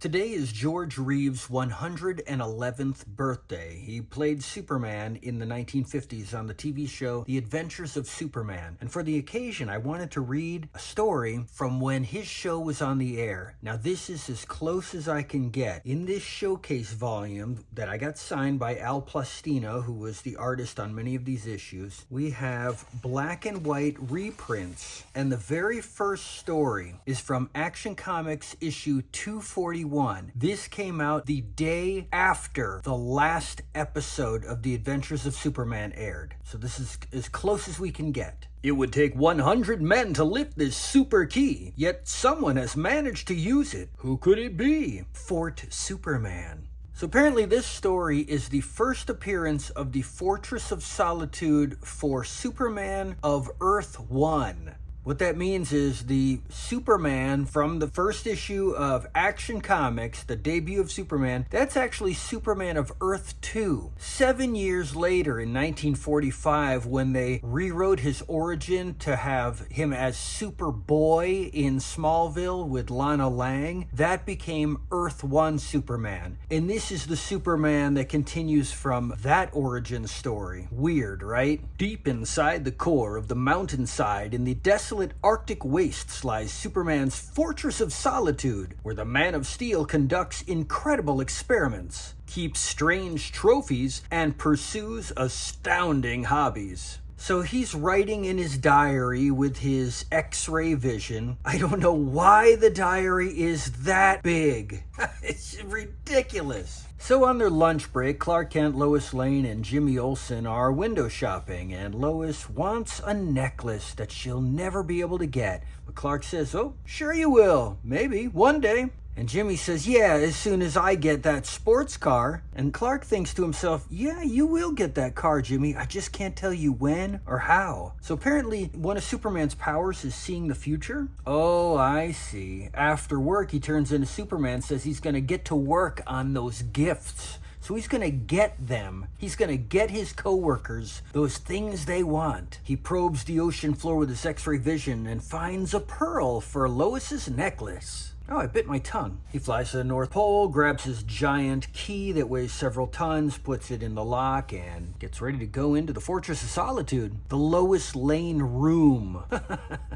Today is George Reeve's 111th birthday. He played Superman in the 1950s on the TV show The Adventures of Superman. And for the occasion, I wanted to read a story from when his show was on the air. Now, this is as close as I can get. In this showcase volume that I got signed by Al Plastina, who was the artist on many of these issues, we have black and white reprints. And the very first story is from Action Comics issue 241. This came out the day after the last episode of The Adventures of Superman aired. So this is as close as we can get. It would take 100 men to lift this super key, yet someone has managed to use it. Who could it be? Fort Superman. So apparently this story is the first appearance of the Fortress of Solitude for Superman of Earth 1. What that means is the Superman from the first issue of Action Comics, the debut of Superman, that's actually Superman of Earth 2. 7 years later in 1945, when they rewrote his origin to have him as Superboy in Smallville with Lana Lang, that became Earth 1 Superman. And this is the Superman that continues from that origin story. Weird, right? Deep inside the core of the mountainside in the desolate Arctic wastes lies Superman's Fortress of Solitude, where the Man of Steel conducts incredible experiments, keeps strange trophies, and pursues astounding hobbies. So he's writing in his diary with his X-ray vision. I don't know why the diary is that big. It's ridiculous. So on their lunch break, Clark Kent, Lois Lane, and Jimmy Olsen are window shopping, and Lois wants a necklace that she'll never be able to get. But Clark says, "Oh, sure you will. Maybe, one day." And Jimmy says, "Yeah, as soon as I get that sports car." And Clark thinks to himself, "Yeah, you will get that car, Jimmy. I just can't tell you when or how." So apparently one of Superman's powers is seeing the future. Oh, I see. After work, he turns into Superman, says he's going to get to work on those gifts. So he's going to get them. He's going to get his coworkers those things they want. He probes the ocean floor with his X-ray vision and finds a pearl for Lois's necklace. Oh, I bit my tongue. He flies to the North Pole, grabs his giant key that weighs several tons, puts it in the lock, and gets ready to go into the Fortress of Solitude. The Lois Lane room.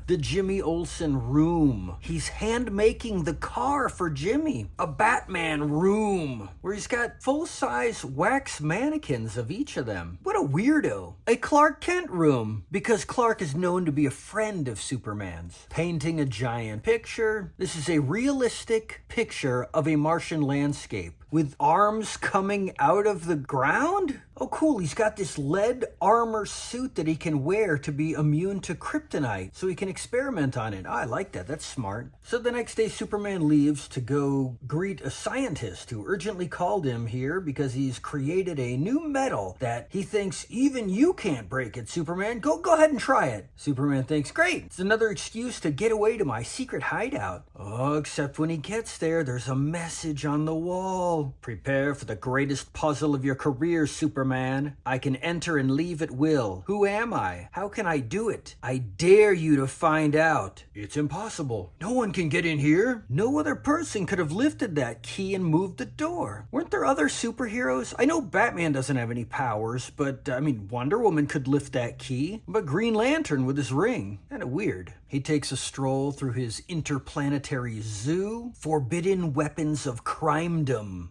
The Jimmy Olsen room. He's hand-making the car for Jimmy. A Batman room, where he's got full-size wax mannequins of each of them. What a weirdo. A Clark Kent room, because Clark is known to be a friend of Superman's. Painting a giant picture. This is a realistic picture of a Martian landscape with arms coming out of the ground? Oh, cool. He's got this lead armor suit that he can wear to be immune to kryptonite, so he can experiment on it. Oh, I like that. That's smart. So the next day, Superman leaves to go greet a scientist who urgently called him here because he's created a new metal that he thinks even you can't break it, Superman. Go ahead and try it. Superman thinks, great. It's another excuse to get away to my secret hideout. Oh, except when he gets there, there's a message on the wall. Prepare for the greatest puzzle of your career, Superman. I can enter and leave at will. Who am I? How can I do it? I dare you to find out. It's impossible. No one can get in here. No other person could have lifted that key and moved the door. Weren't there other superheroes? I know Batman doesn't have any powers, but Wonder Woman could lift that key. But Green Lantern with his ring. Kinda weird. He takes a stroll through his interplanetary zoo. Forbidden weapons of crimedom.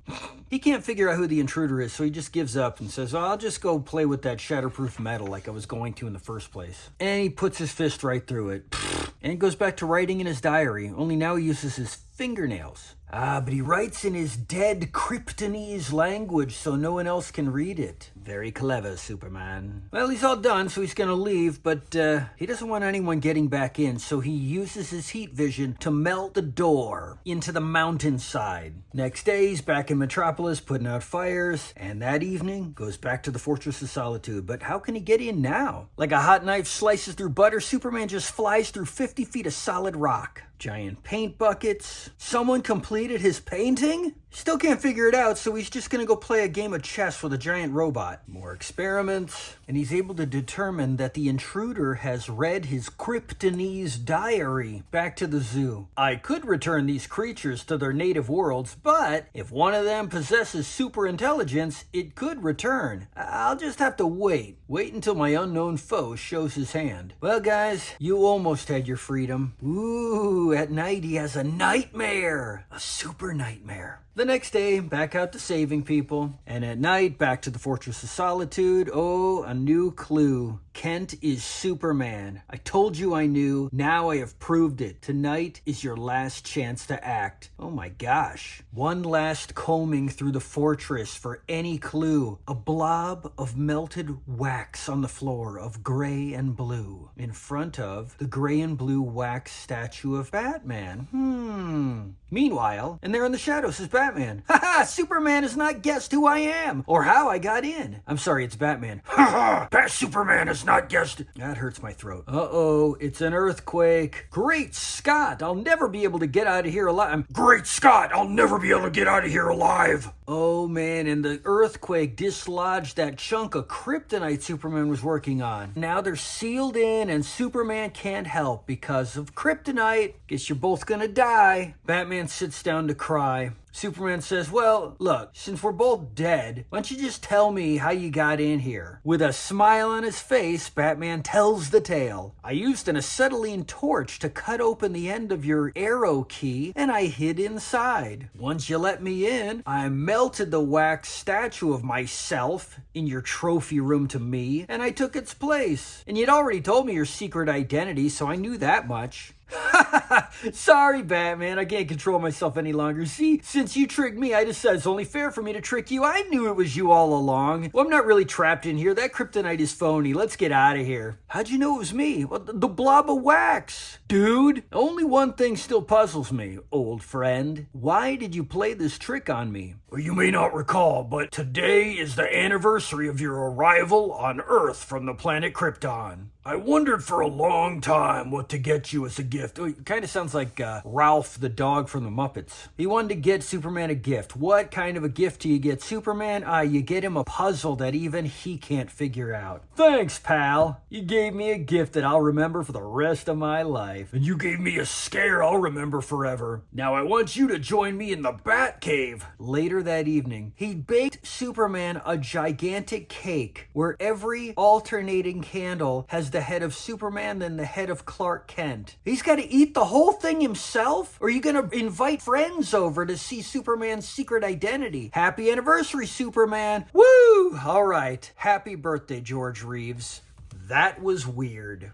He can't figure out who the intruder is, so he just gives up and says, I'll just go play with that shatterproof metal like I was going to in the first place. And he puts his fist right through it. And he goes back to writing in his diary, only now he uses his fingernails. But he writes in his dead Kryptonese language so no one else can read it. Very clever, Superman. Well, he's all done, so he's gonna leave, but he doesn't want anyone getting back in, so he uses his heat vision to melt the door into the mountainside. Next day, he's back in Metropolis putting out fires, and that evening goes back to the Fortress of Solitude. But how can he get in now? Like a hot knife slices through butter, Superman just flies through 50 feet of solid rock. Giant paint buckets. Someone completed his painting? Still can't figure it out, so he's just gonna go play a game of chess with a giant robot. More experiments, and he's able to determine that the intruder has read his Kryptonese diary. Back to the zoo. I could return these creatures to their native worlds, but if one of them possesses super intelligence, it could return. I'll just have to wait. Wait until my unknown foe shows his hand. Well, guys, you almost had your freedom. Ooh, at night he has a nightmare. A super nightmare. The next day, back out to saving people. And at night, back to the Fortress of Solitude. Oh, a new clue. Kent is Superman. I told you I knew. Now I have proved it. Tonight is your last chance to act. Oh my gosh. One last combing through the fortress for any clue. A blob of melted wax on the floor of gray and blue. In front of the gray and blue wax statue of Batman. Meanwhile, and there in the shadows is Batman. Ha! Superman has not guessed who I am or how I got in. I'm sorry, it's Batman. Ha! Superman has not guessed. That hurts my throat. Uh-oh, it's an earthquake. Great Scott, I'll never be able to get out of here alive. Great Scott, I'll never be able to get out of here alive. Oh man, and the earthquake dislodged that chunk of kryptonite Superman was working on. Now they're sealed in and Superman can't help because of kryptonite. Guess you're both gonna die. Batman sits down to cry. Superman says, well, look, since we're both dead, why don't you just tell me how you got in here? With a smile on his face, Batman tells the tale. I used an acetylene torch to cut open the end of your arrow key, and I hid inside. Once you let me in, I melted the wax statue of myself in your trophy room to me, and I took its place. And you'd already told me your secret identity, so I knew that much. Sorry, Batman, I can't control myself any longer. See, since you tricked me, I decided it's only fair for me to trick you. I knew it was you all along. Well, I'm not really trapped in here. That kryptonite is phony. Let's get out of here. How'd you know it was me? Well, the blob of wax. Dude, only one thing still puzzles me, old friend. Why did you play this trick on me? Well, you may not recall, but today is the anniversary of your arrival on Earth from the planet Krypton. I wondered for a long time what to get you as a gift. Oh, it kind of sounds like Ralph the dog from the Muppets. He wanted to get Superman a gift. What kind of a gift do you get Superman? You get him a puzzle that even he can't figure out. Thanks, pal. You gave me a gift that I'll remember for the rest of my life. And you gave me a scare I'll remember forever. Now I want you to join me in the Batcave. Later that evening, he baked Superman a gigantic cake where every alternating candle has the head of Superman than the head of Clark Kent. He's got to eat the whole thing himself? Or are you going to invite friends over to see Superman's secret identity? Happy anniversary, Superman. Woo! All right. Happy birthday, George Reeves. That was weird.